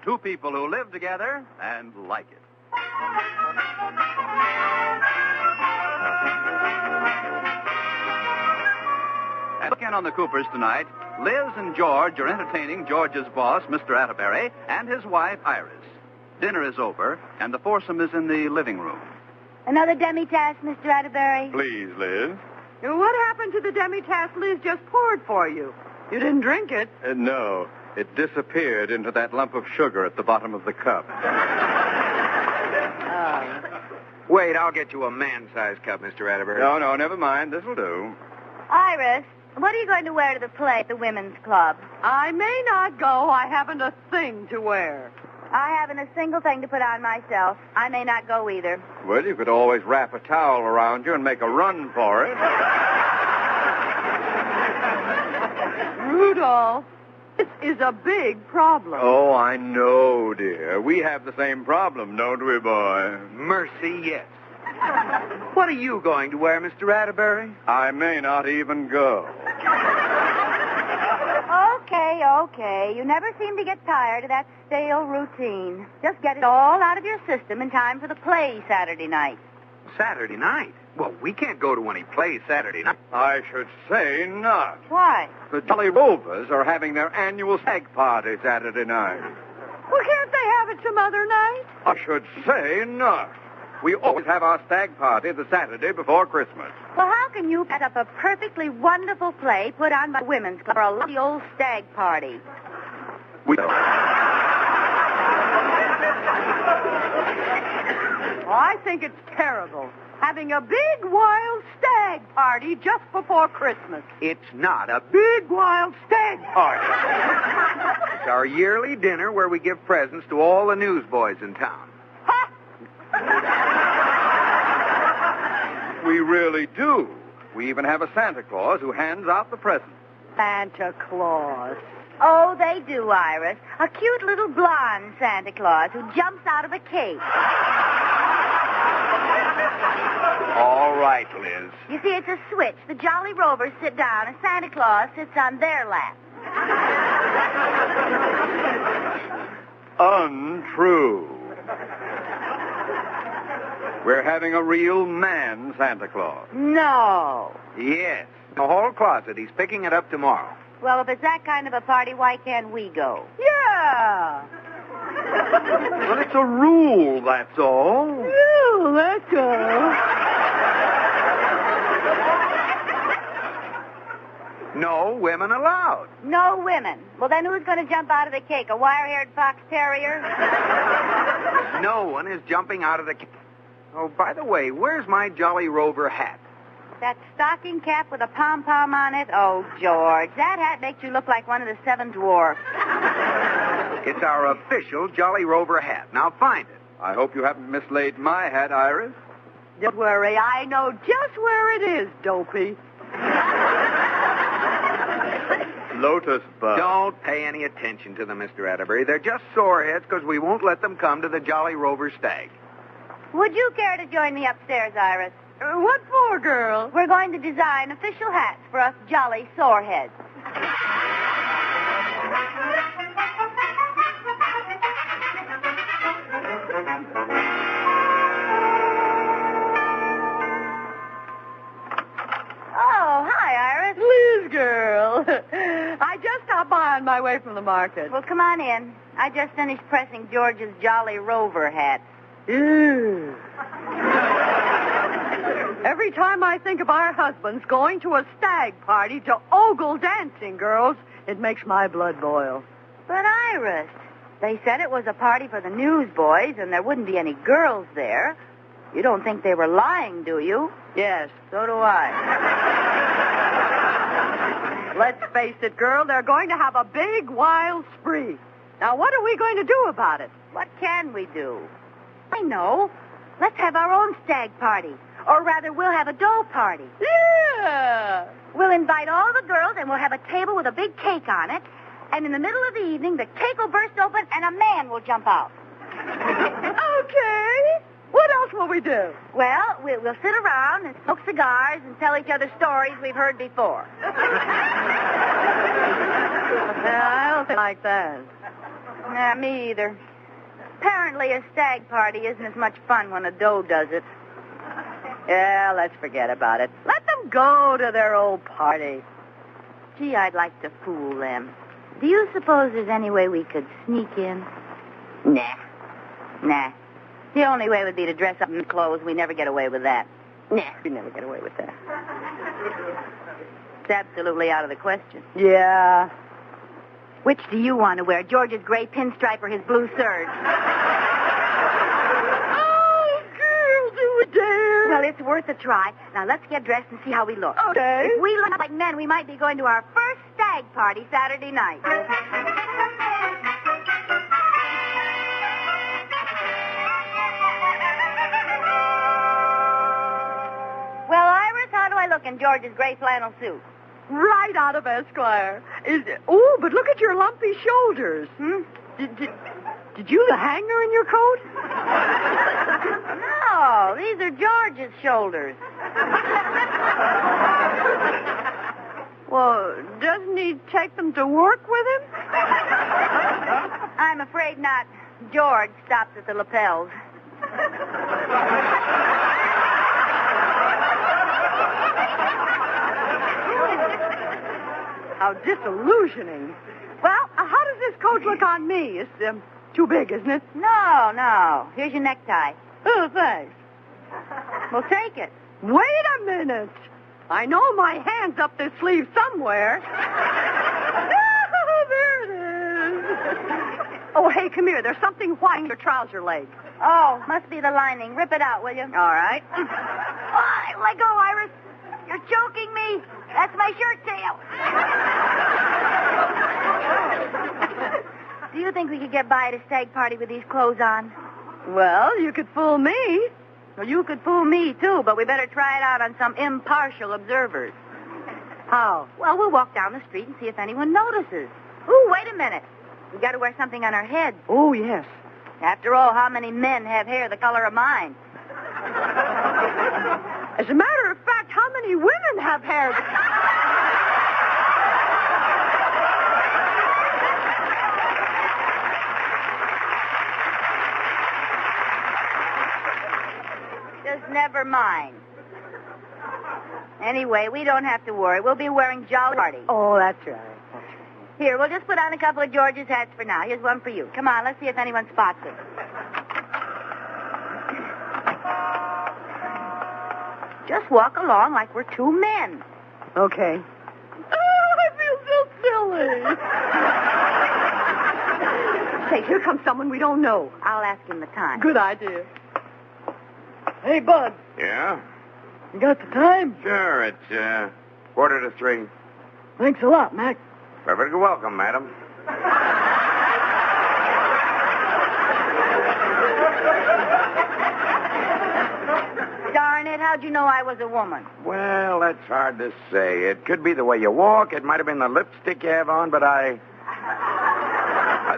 Two people who live together and like it. And again on the Coopers tonight, Liz and George are entertaining George's boss, Mr. Atterbury, and his wife, Iris. Dinner is over, and the foursome is in the living room. Another demi-tasse, Mr. Atterbury? Please, Liz. What happened to the demi-tasse Liz just poured for you? You didn't drink it. No, it disappeared into that lump of sugar at the bottom of the cup. Wait, I'll get you a man-sized cup, Mr. Atterbury. No, never mind. This'll do. Iris, what are you going to wear to the play at the women's club? I may not go. I haven't a thing to wear. I haven't a single thing to put on myself. I may not go either. Well, you could always wrap a towel around you and make a run for it. Rudolph, this is a big problem. Oh, I know, dear. We have the same problem, don't we, boy? Mercy, yes. What are you going to wear, Mr. Atterbury? I may not even go. Okay. You never seem to get tired of that stale routine. Just get it all out of your system in time for the play Saturday night. Saturday night? Well, we can't go to any plays Saturday night. I should say not. Why? The Jolly Rovers are having their annual stag party Saturday night. Well, can't they have it some other night? I should say not. We always have our stag party the Saturday before Christmas. Well, how can you set up a perfectly wonderful play put on by women's club for a lovely old stag party? We I think it's terrible. Having a big, wild stag party just before Christmas. It's not a big, wild stag party. It's our yearly dinner where we give presents to all the newsboys in town. We really do. We even have a Santa Claus who hands out the presents. Santa Claus. Oh, they do, Iris. A cute little blonde Santa Claus who jumps out of a cake. All right, Liz. You see, it's a switch. The Jolly Rovers sit down and Santa Claus sits on their lap. Untrue. We're having a real man Santa Claus. No. Yes. The whole closet. He's picking it up tomorrow. Well, if it's that kind of a party, why can't we go? Yeah. Well, it's a rule, that's all. Oh, that's all. No women allowed. No women. Well, then who's going to jump out of the cake? A wire-haired fox terrier? No one is jumping out of the... Oh, by the way, where's my Jolly Rover hat? That stocking cap with a pom-pom on it? Oh, George, that hat makes you look like one of the seven dwarfs. It's our official Jolly Rover hat. Now find it. I hope you haven't mislaid my hat, Iris. Don't worry, I know just where it is, Dopey. Lotus bud. Don't pay any attention to them, Mr. Atterbury. They're just soreheads because we won't let them come to the Jolly Rover stag. Would you care to join me upstairs, Iris? What for, girl? We're going to design official hats for us jolly soreheads. Oh, hi, Iris. Liz, girl. I just stopped by on my way from the market. Well, come on in. I just finished pressing George's Jolly Rover hat. Ew. Every time I think of our husbands going to a stag party to ogle dancing girls, it makes my blood boil. But, Iris, they said it was a party for the newsboys and there wouldn't be any girls there. You don't think they were lying, do you? Yes. So do I. Let's face it, girl, they're going to have a big, wild spree. Now, what are we going to do about it? What can we do? I know. Let's have our own stag party. Or rather, we'll have a dough party. Yeah. We'll invite all the girls, and we'll have a table with a big cake on it. And in the middle of the evening, the cake will burst open, and a man will jump out. Okay. What else will we do? Well, we'll sit around and smoke cigars and tell each other stories we've heard before. I don't like that. Nah, me either. Apparently, a stag party isn't as much fun when a doe does it. Yeah, let's forget about it. Let them go to their old party. Gee, I'd like to fool them. Do you suppose there's any way we could sneak in? Nah. The only way would be to dress up in clothes. We never get away with that. Nah, we never get away with that. It's absolutely out of the question. Yeah. Which do you want to wear, George's gray pinstripe or his blue serge? Oh, girl, do we dare? Well, it's worth a try. Now, let's get dressed and see how we look. Okay. If we look like men, we might be going to our first stag party Saturday night. Well, Iris, how do I look in George's gray flannel suit? Right out of Esquire. Oh, but look at your lumpy shoulders. Did you have a hanger in your coat? No, these are George's shoulders. Well, doesn't he take them to work with him? I'm afraid not. George stops at the lapels. How disillusioning. Well, how does this coat look on me? It's too big, isn't it? No. Here's your necktie. Oh, thanks. Well, take it. Wait a minute. I know my hand's up this sleeve somewhere. Oh, there it is. Oh, hey, come here. There's something white in your trouser leg. Oh, must be the lining. Rip it out, will you? All right. Oh, let go, Iris. You're choking me. That's my shirt tail. Do you think we could get by at a stag party with these clothes on? Well, you could fool me. Well, you could fool me, too, but we better try it out on some impartial observers. How? Well, we'll walk down the street and see if anyone notices. Ooh, wait a minute. We got to wear something on our heads. Oh, yes. After all, how many men have hair the color of mine? As a matter of fact, how many women have hair? Just never mind. Anyway, we don't have to worry. We'll be wearing jolly party. Oh, that's right. Here, we'll just put on a couple of George's hats for now. Here's one for you. Come on, let's see if anyone spots it. Just walk along like we're two men. Okay. Oh, I feel so silly. Say, here comes someone we don't know. I'll ask him the time. Good idea. Hey, Bud. Yeah? You got the time? Sure, it's 2:45. Thanks a lot, Mac. Perfectly welcome, madam. Darn it, how'd you know I was a woman? Well, that's hard to say. It could be the way you walk. It might have been the lipstick you have on, but I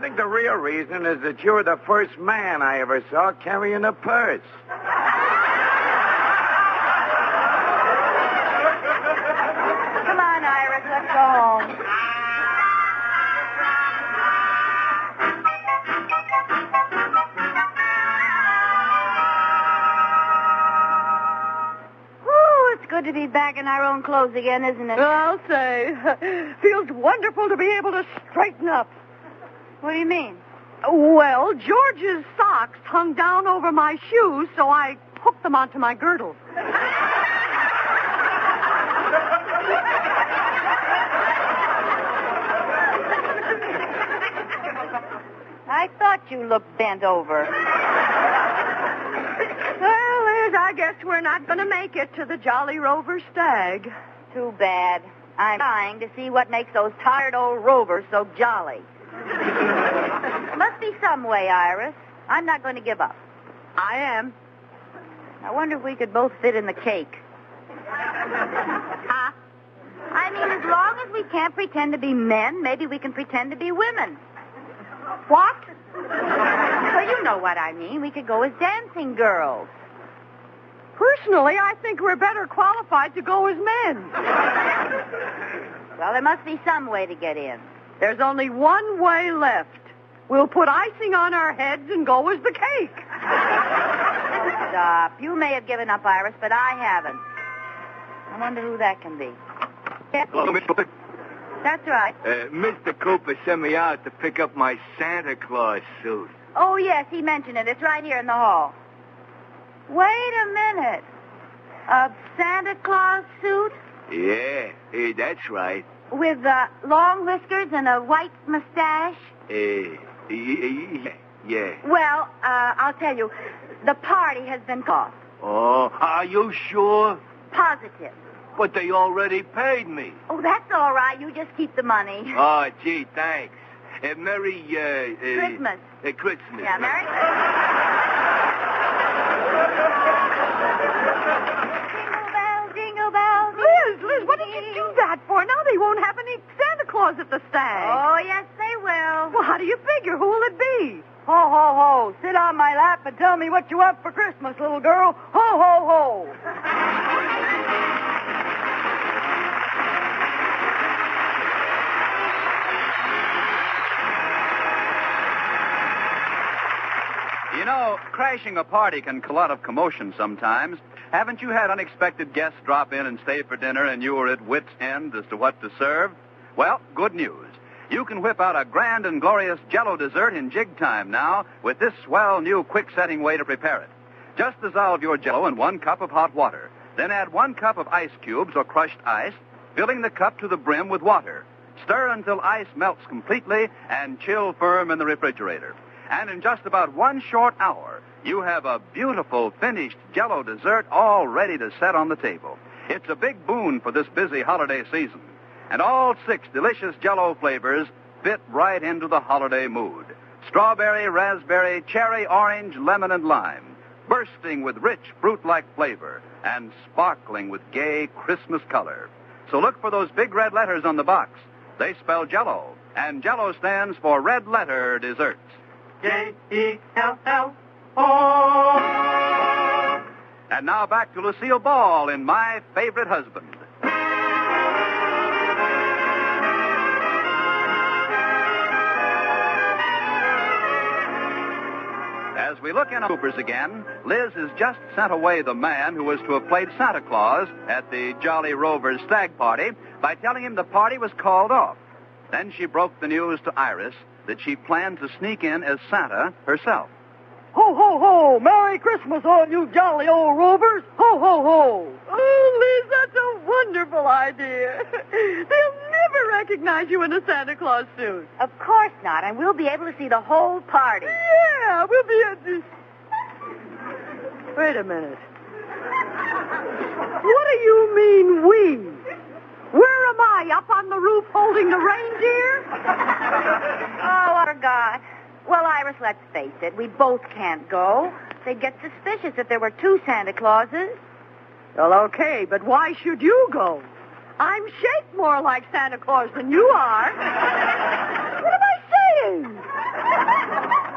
think the real reason is that you're the first man I ever saw carrying a purse. Come on, Iris, let's go home. Whew, it's good to be back in our own clothes again, isn't it? I'll say. Feels wonderful to be able to straighten up. What do you mean? Well, George's socks hung down over my shoes, so I hooked them onto my girdle. I thought you looked bent over. Well, Liz, I guess we're not going to make it to the Jolly Rover Stag. Too bad. I'm trying to see what makes those tired old rovers so jolly. Must be some way, Iris. I'm not going to give up. I am. I wonder if we could both fit in the cake. Huh? I mean, as long as we can't pretend to be men, maybe we can pretend to be women. What? Well, you know what I mean. We could go as dancing girls. Personally, I think we're better qualified to go as men. Well, there must be some way to get in. There's only one way left. We'll put icing on our heads and go as the cake. Stop. You may have given up, Iris, but I haven't. I wonder who that can be. Hello, Miss Cooper. That's right. Mr. Cooper sent me out to pick up my Santa Claus suit. Oh, yes, he mentioned it. It's right here in the hall. Wait a minute. A Santa Claus suit? Yeah, that's right. With long whiskers and a white mustache? Yeah. Well, I'll tell you. The party has been called. Oh, are you sure? Positive. But they already paid me. Oh, that's all right. You just keep the money. Oh, gee, thanks. Merry, Christmas. Christmas. Yeah, Merry Christmas. Jingle bells. Liz, what did you do that for? Now they won't have any Santa Claus at the stag. Oh, yes, they will. Well, how do you figure? Who will it be? Ho, ho, ho. Sit on my lap and tell me what you want for Christmas, little girl. Ho, ho, ho. You know, crashing a party can cause a lot of commotion sometimes. Haven't you had unexpected guests drop in and stay for dinner and you were at wit's end as to what to serve? Well, good news. You can whip out a grand and glorious Jell-O dessert in jig time now with this swell new quick-setting way to prepare it. Just dissolve your Jell-O in 1 cup of hot water. Then add 1 cup of ice cubes or crushed ice, filling the cup to the brim with water. Stir until ice melts completely and chill firm in the refrigerator. And in just about 1 short hour, you have a beautiful finished Jell-O dessert all ready to set on the table. It's a big boon for this busy holiday season. And all 6 delicious Jell-O flavors fit right into the holiday mood. Strawberry, raspberry, cherry, orange, lemon, and lime. Bursting with rich fruit-like flavor and sparkling with gay Christmas color. So look for those big red letters on the box. They spell Jell-O, and Jell-O stands for Red Letter Desserts. J-E-L-L-O. And now back to Lucille Ball in My Favorite Husband. As we look in on Cooper's again, Liz has just sent away the man who was to have played Santa Claus at the Jolly Rovers stag party by telling him the party was called off. Then she broke the news to Iris that she planned to sneak in as Santa herself. Ho, ho, ho. Merry Christmas, all you jolly old rovers. Ho, ho, ho. Oh, Liz, that's a wonderful idea. They'll never recognize you in a Santa Claus suit. Of course not, and we'll be able to see the whole party. Yeah, we'll be at this. Wait a minute. What do you mean, we? Where am I, up on the roof holding the reindeer? Oh, I forgot. Well, Iris, let's face it. We both can't go. They'd get suspicious if there were 2 Santa Clauses. Well, okay, but why should you go? I'm shaped more like Santa Claus than you are. What am I saying?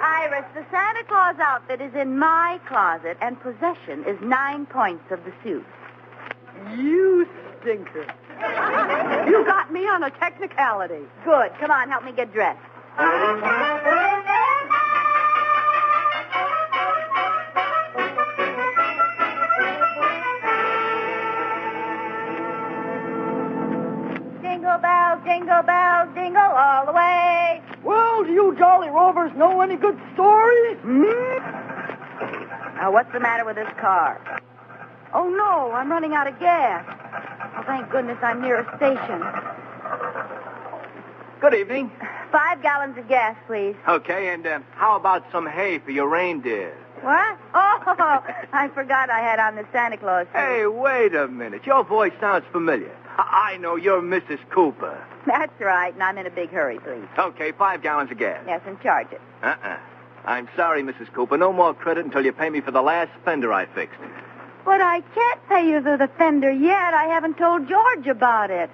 Iris, the Santa Claus outfit is in my closet, and possession is 9 points of the suit. You stinker. You got me on a technicality. Good. Come on, help me get dressed. Jingle bells, jingle all the way. Well, do you jolly rovers know any good stories? Now, what's the matter with this car? Oh, no, I'm running out of gas. Oh, thank goodness I'm near a station. Good evening. 5 gallons of gas, please. Okay, and how about some hay for your reindeer? What? Oh, I forgot I had on the Santa Claus suit. Hey, wait a minute. Your voice sounds familiar. I know you're Mrs. Cooper. That's right, and I'm in a big hurry, please. Okay, 5 gallons of gas. Yes, and charge it. I'm sorry, Mrs. Cooper. No more credit until you pay me for the last fender I fixed. But I can't pay you for the fender yet. I haven't told George about it.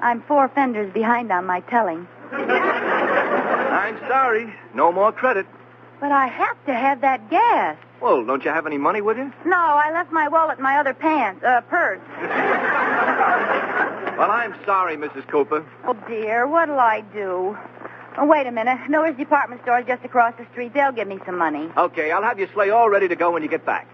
I'm 4 fenders behind on my telling. I'm sorry. No more credit. But I have to have that gas. Well, don't you have any money with you? No, I left my wallet in my other purse. Well, I'm sorry, Mrs. Cooper. Oh, dear, what'll I do? Oh, wait a minute. Miller's department store is just across the street. They'll give me some money. Okay, I'll have your sleigh all ready to go when you get back.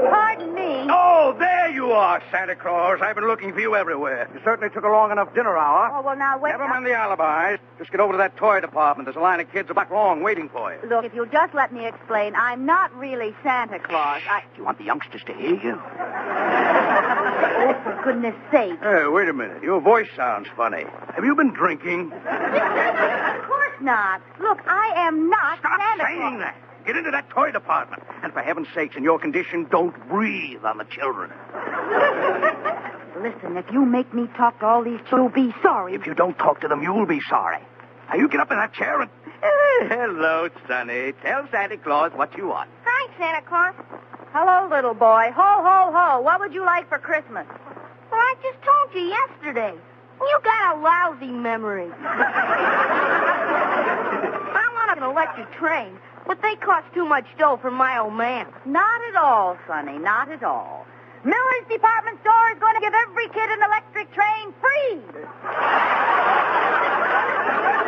Pardon me. Oh, there you are, Santa Claus. I've been looking for you everywhere. You certainly took a long enough dinner hour. Oh, well, now, wait. Never mind the alibis. Just get over to that toy department. There's a line of kids a block long waiting for you. Look, if you'll just let me explain, I'm not really Santa Claus. Do you want the youngsters to hear you? Oh, for goodness sake. Hey, wait a minute. Your voice sounds funny. Have you been drinking? Of course not. Look, I am not Stop Santa saying Claus. that. Get into that toy department. And for heaven's sakes, in your condition, don't breathe on the children. Listen, if you make me talk to all these children, you'll be sorry. If you don't talk to them, you'll be sorry. Now, you get up in that chair and... Hello, Sonny. Tell Santa Claus what you want. Thanks, Santa Claus. Hello, little boy. Ho, ho, ho. What would you like for Christmas? Well, I just told you yesterday. You got a lousy memory. I want an electric train, but they cost too much dough for my old man. Not at all, Sonny. Not at all. Miller's department store is going to give every kid an electric train free.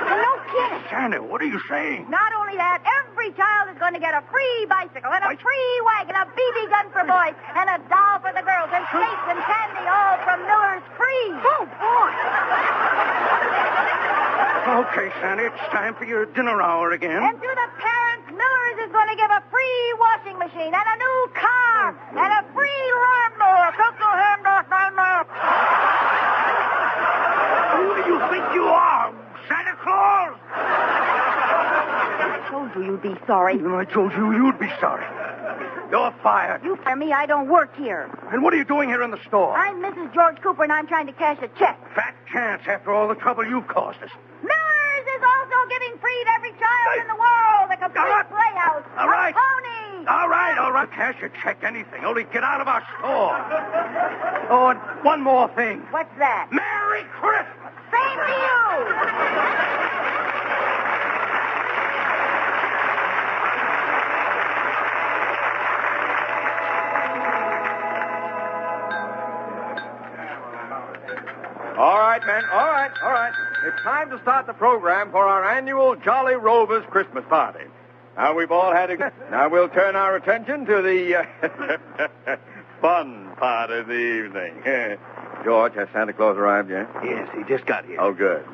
No kidding. Santa, what are you saying? Not only that, every child is going to get a free bicycle and a free wagon, a BB gun for boys, and a doll for the girls, and cakes and candy, all from Miller's free. Oh, boy. Okay, Santa, it's time for your dinner hour again. And to the parents, Miller's is going to give a free washing machine and a new car and a free lawnmower. Who do you think you are, Santa Claus? I told you you'd be sorry. And I told you you'd be sorry. You're fired. You fire me, I don't work here. And what are you doing here in the store? I'm Mrs. George Cooper, and I'm trying to cash a check. Fat chance after all the trouble you've caused us. Miller's is also giving free to every child in the world a complete playhouse. All right. A pony. All right. Cash a check, anything. Only get out of our store. Oh, and one more thing. What's that? Merry Christmas. Same to you. All right, men. All right. It's time to start the program for our annual Jolly Rovers Christmas party. Now we've all had a... Now we'll turn our attention to the fun part of the evening. George, has Santa Claus arrived yet? Yes, he just got here. Oh, good.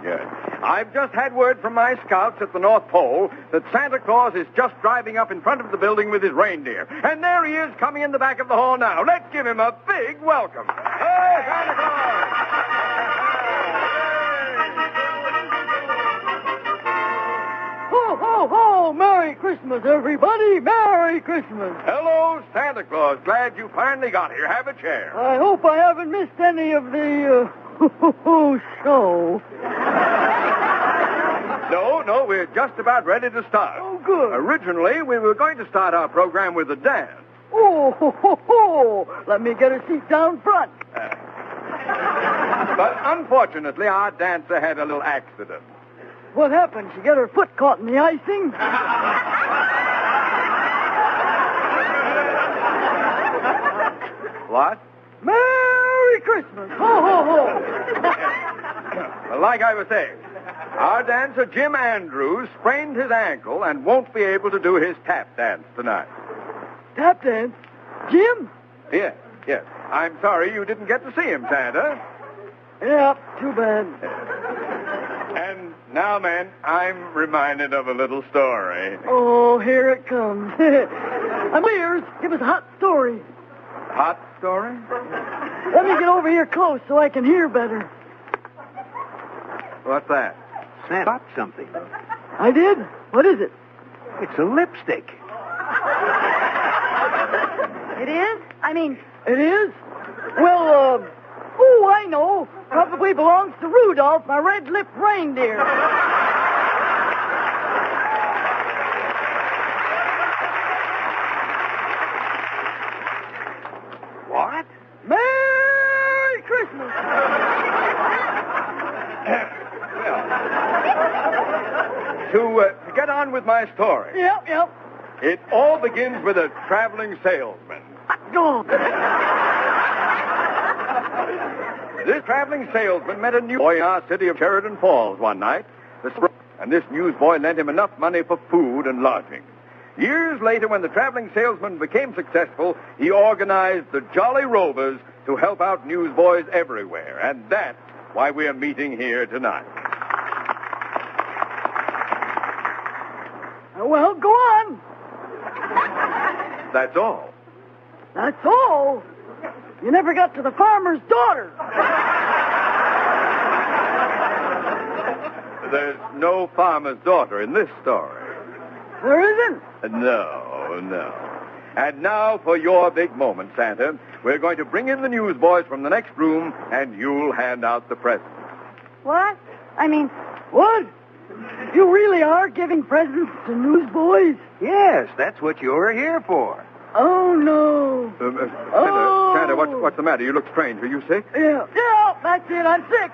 I've just had word from my scouts at the North Pole that Santa Claus is just driving up in front of the building with his reindeer. And there he is coming in the back of the hall now. Let's give him a big welcome. Hey, Santa Claus! Ho, ho, ho! Merry Christmas, everybody! Merry Christmas! Hello, Santa Claus. Glad you finally got here. Have a chair. I hope I haven't missed any of the, show. No, we're just about ready to start. Oh, good. Originally, we were going to start our program with a dance. Oh, ho, ho, ho! Let me get a seat down front. But unfortunately, our dancer had a little accident. What happened? She got her foot caught in the icing? What? Merry Christmas! Ho, ho, ho! Well, like I was saying, our dancer, Jim Andrews, sprained his ankle and won't be able to do his tap dance tonight. Tap dance? Jim? Yes. I'm sorry you didn't get to see him, Santa. Yeah, too bad. And now, men, I'm reminded of a little story. Oh, here it comes. I'm ears. Give us a hot story. Hot story? Let me get over here close so I can hear better. What's that? Santa got something. I did? What is it? It's a lipstick. It is? It is? Well, I know. Probably belongs to Rudolph, my red-lipped reindeer. What? Merry Christmas! To get on with my story. Yep. It all begins with a traveling salesman. off. This traveling salesman met a newsboy in our city of Sheridan Falls one night. And this newsboy lent him enough money for food and lodging. Years later, when the traveling salesman became successful, he organized the Jolly Rovers to help out newsboys everywhere. And that's why we're meeting here tonight. Well, go on. That's all. That's all? You never got to the farmer's daughter. There's no farmer's daughter in this story. There isn't? No. And now for your big moment, Santa. We're going to bring in the newsboys from the next room, and you'll hand out the presents. What? What? You really are giving presents to newsboys? Yes, that's what you're here for. Oh, no. Santa, what's the matter? You look strange. Are you sick? Yeah, that's it. I'm sick.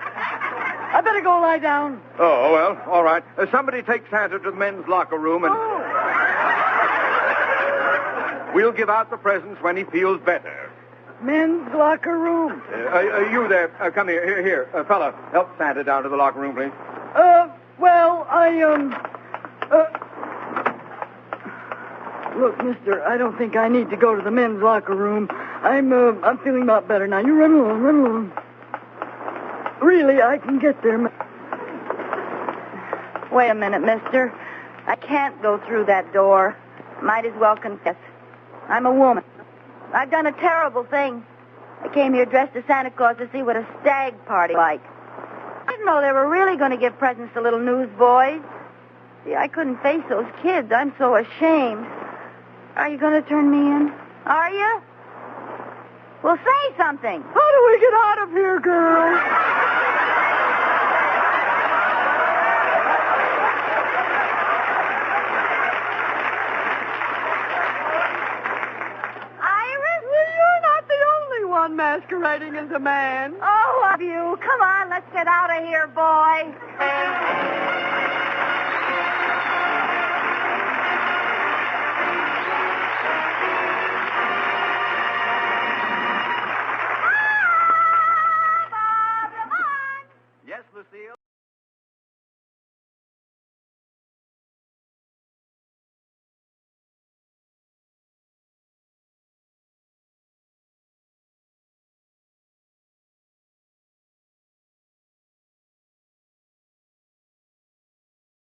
I better go lie down. Oh, well, all right. Somebody take Santa to the men's locker room, and we'll give out the presents when he feels better. Men's locker room? You there. Come here. Here. Fella, help Santa down to the locker room, please. Look, mister, I don't think I need to go to the men's locker room. I'm feeling a lot better now. You run along. Really, I can get there. Wait a minute, mister. I can't go through that door. Might as well confess. I'm a woman. I've done a terrible thing. I came here dressed as Santa Claus to see what a stag party like. I didn't know they were really going to give presents to little newsboys. See, I couldn't face those kids. I'm so ashamed. Are you going to turn me in? Are you? Well, say something. How do we get out of here, girl? Masquerading as a man. Oh, of you. Come on, let's get out of here, boy.